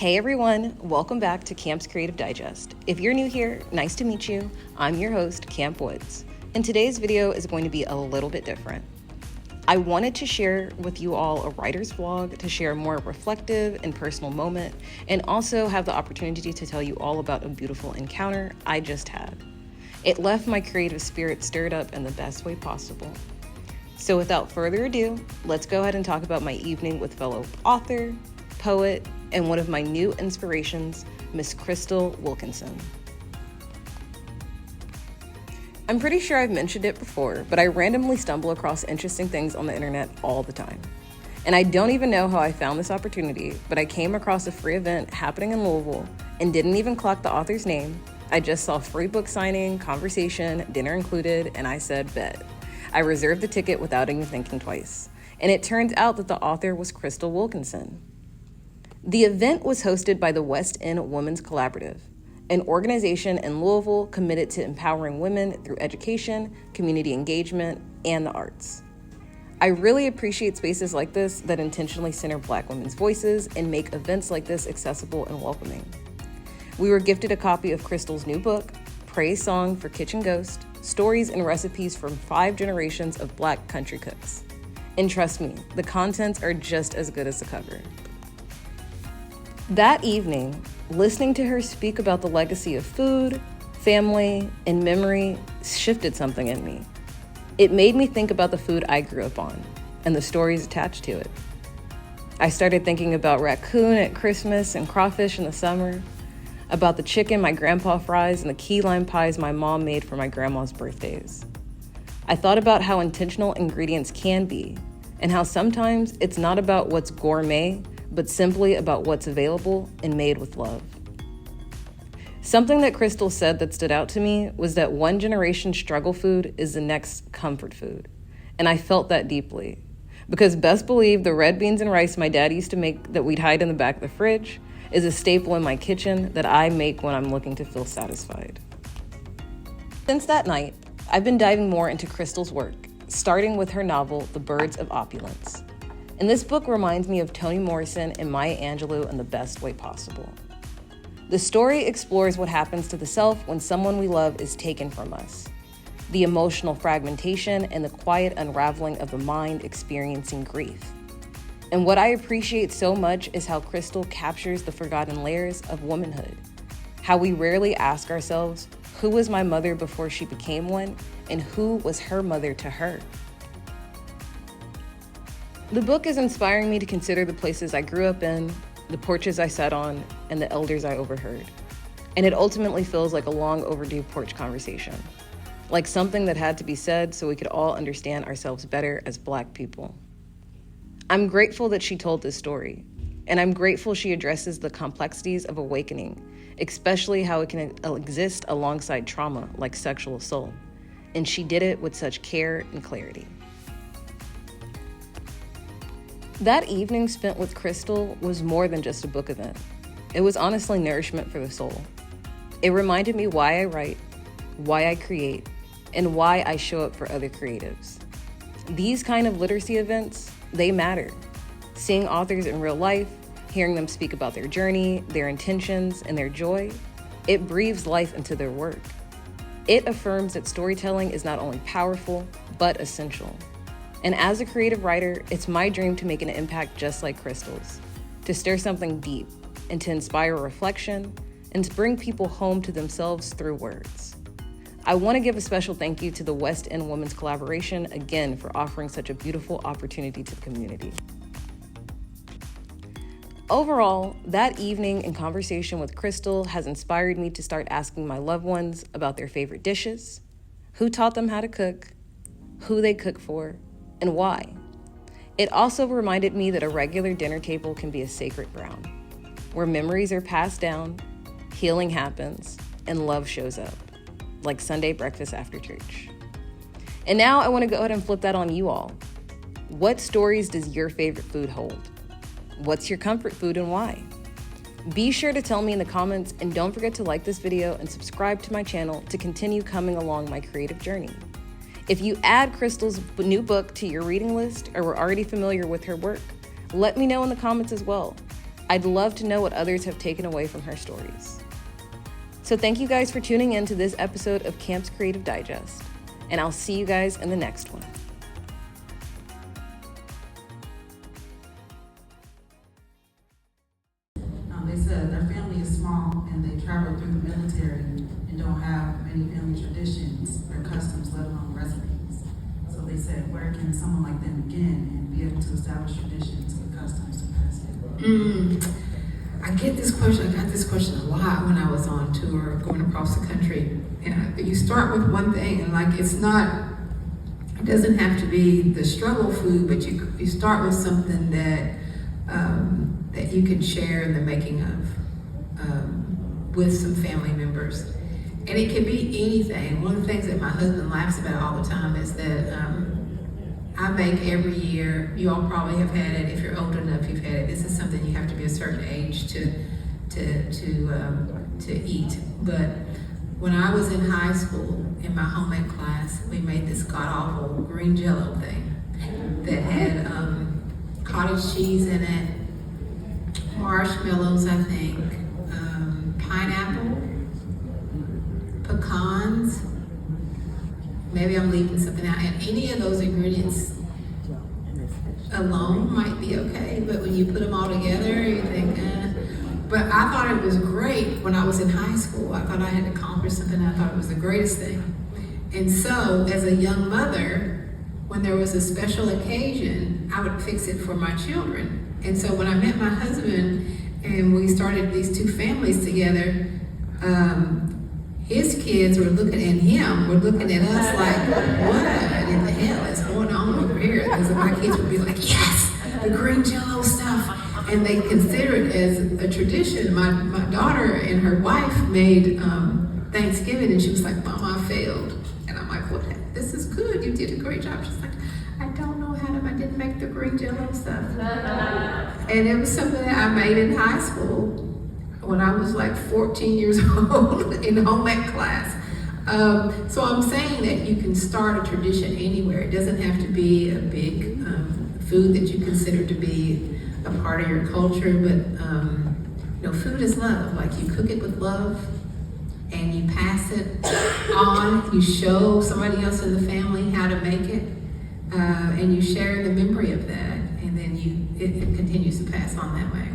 Hey everyone, welcome back to KAMP'S Creative Digest. If you're new here, nice to meet you. I'm your host, Kamp Woods, and today's video is going to be a little bit different. I wanted to share with you all a writer's vlog to share a more reflective and personal moment, and also have the opportunity to tell you all about a beautiful encounter I just had. It left my creative spirit stirred up in the best way possible. So without further ado, let's go ahead and talk about my evening with fellow author, poet, and one of my new inspirations, Miss Crystal Wilkinson. I'm pretty sure I've mentioned it before, but I randomly stumble across interesting things on the internet all the time. And I don't even know how I found this opportunity, but I came across a free event happening in Louisville and didn't even clock the author's name. I just saw free book signing, conversation, dinner included, and I said, bet. I reserved the ticket without even thinking twice. And it turned out that the author was Crystal Wilkinson. The event was hosted by the West End Women's Collaborative, an organization in Louisville committed to empowering women through education, community engagement, and the arts. I really appreciate spaces like this that intentionally center Black women's voices and make events like this accessible and welcoming. We were gifted a copy of Crystal's new book, Praisesong for Kitchen Ghost, Stories and Recipes from 5 Generations of Black Country Cooks. And trust me, the contents are just as good as the cover. That evening, listening to her speak about the legacy of food, family, and memory shifted something in me. It made me think about the food I grew up on and the stories attached to it. I started thinking about raccoon at Christmas and crawfish in the summer, about the chicken my grandpa fries and the key lime pies my mom made for my grandma's birthdays. I thought about how intentional ingredients can be and how sometimes it's not about what's gourmet, but simply about what's available and made with love. Something that Crystal said that stood out to me was that one generation's struggle food is the next comfort food. And I felt that deeply. Because best believe the red beans and rice my dad used to make that we'd hide in the back of the fridge is a staple in my kitchen that I make when I'm looking to feel satisfied. Since that night, I've been diving more into Crystal's work, starting with her novel, The Birds of Opulence. And this book reminds me of Toni Morrison and Maya Angelou in the best way possible. The story explores what happens to the self when someone we love is taken from us, the emotional fragmentation and the quiet unraveling of the mind experiencing grief. And what I appreciate so much is how Crystal captures the forgotten layers of womanhood, how we rarely ask ourselves, who was my mother before she became one, and who was her mother to her? The book is inspiring me to consider the places I grew up in, the porches I sat on, and the elders I overheard. And it ultimately feels like a long overdue porch conversation, like something that had to be said so we could all understand ourselves better as Black people. I'm grateful that she told this story, and I'm grateful she addresses the complexities of awakening, especially how it can exist alongside trauma like sexual assault. And she did it with such care and clarity. That evening spent with Crystal was more than just a book event. It was honestly nourishment for the soul. It reminded me why I write, why I create, and why I show up for other creatives. These kind of literacy events, they matter. Seeing authors in real life, hearing them speak about their journey, their intentions, and their joy, it breathes life into their work. It affirms that storytelling is not only powerful, but essential. And as a creative writer, it's my dream to make an impact just like Crystal's, to stir something deep and to inspire reflection and to bring people home to themselves through words. I want to give a special thank you to the West End Women's Collaboration again for offering such a beautiful opportunity to the community. Overall, that evening in conversation with Crystal has inspired me to start asking my loved ones about their favorite dishes, who taught them how to cook, who they cook for, and why. It also reminded me that a regular dinner table can be a sacred ground, where memories are passed down, healing happens, and love shows up, like Sunday breakfast after church. And now I want to go ahead and flip that on you all. What stories does your favorite food hold? What's your comfort food and why? Be sure to tell me in the comments, and don't forget to like this video and subscribe to my channel to continue coming along my creative journey. If you add Crystal's new book to your reading list or were already familiar with her work, let me know in the comments as well. I'd love to know what others have taken away from her stories. So thank you guys for tuning in to this episode of KAMP'S Creative Digest, and I'll see you guys in the next one. They said their family is small and they travel through the military and don't have many family traditions or customs, let alone recipes. So they said, where can someone like them begin and be able to establish traditions and customs to pass it? I get this question. I got this question a lot when I was on tour, going across the country. And you start with one thing, and like it doesn't have to be the struggle food, but you start with something that that you can share in the making of with some family members. And it can be anything. One of the things that my husband laughs about all the time is that I make every year, you all probably have had it, if you're old enough, you've had it. This is something you have to be a certain age to eat. But when I was in high school, in my home ec class, we made this god-awful green jello thing that had cottage cheese in it, marshmallows, I think, pineapple, pecans, maybe I'm leaving something out, and any of those ingredients alone might be okay, but when you put them all together, you think, But I thought it was great when I was in high school. I thought I had accomplished something. I thought it was the greatest thing. And so, as a young mother, when there was a special occasion, I would fix it for my children. And so when I met my husband and we started these two families together, his kids were looking at him, were looking at us like, what in the hell is going on over here? Because my kids would be like, yes, the green jello stuff. And they consider it as a tradition. My daughter and her wife made Thanksgiving, and she was like, Mama, I failed. And I'm like, what? This is good. You did a great job. She's like, I don't know how I didn't make the green jello stuff. And it was something that I made in high school when I was like 14 years old in home ec class. So I'm saying that you can start a tradition anywhere. It doesn't have to be a big food that you consider to be a part of your culture, but food is love. Like, you cook it with love and you pass it on. You show somebody else in the family how to make it, and you share the memory of that, and then it continues to pass on that way.